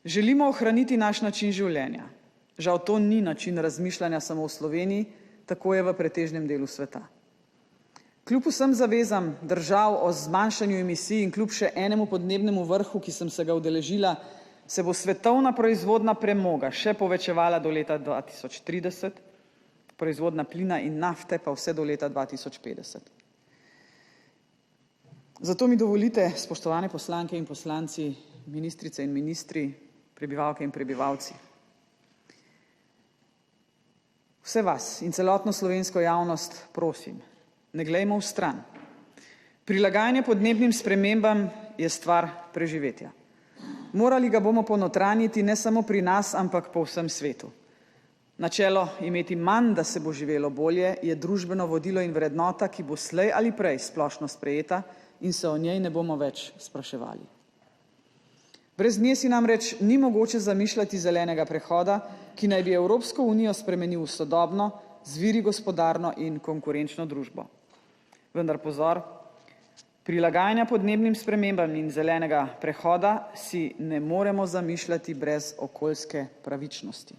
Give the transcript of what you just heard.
Želimo ohraniti naš način življenja. Žal to ni način razmišljanja samo v Sloveniji, tako je v pretežnem delu sveta. Kljub vsem zavezam držav o zmanjšanju emisij in kljub še enemu podnebnemu vrhu, ki sem se ga udeležila, se bo svetovna proizvodnja premoga še povečevala do leta 2030, proizvodnja plina in nafte pa vse do leta 2050. Zato mi dovolite, spoštovane poslanke in poslanci, ministrice in ministri, prebivalke in prebivalci, vse vas in celotno slovensko javnost prosim, ne glejmo vstran. Prilagajanje podnebnim spremembam je stvar preživetja. Morali ga bomo ponotranjiti ne samo pri nas, ampak po vsem svetu. Načelo imeti manj, da se bo živelo bolje, je družbeno vodilo in vrednota, ki bo slej ali prej splošno sprejeta in se o njej ne bomo več spraševali. Brez nje si namreč ni mogoče zamišljati zelenega prehoda, ki naj bi Evropsko unijo spremenil v sodobno, z viri gospodarno in konkurenčno družbo. Vendar pozor, prilagajanja podnebnim spremembam in zelenega prehoda si ne moremo zamišljati brez okoljske pravičnosti.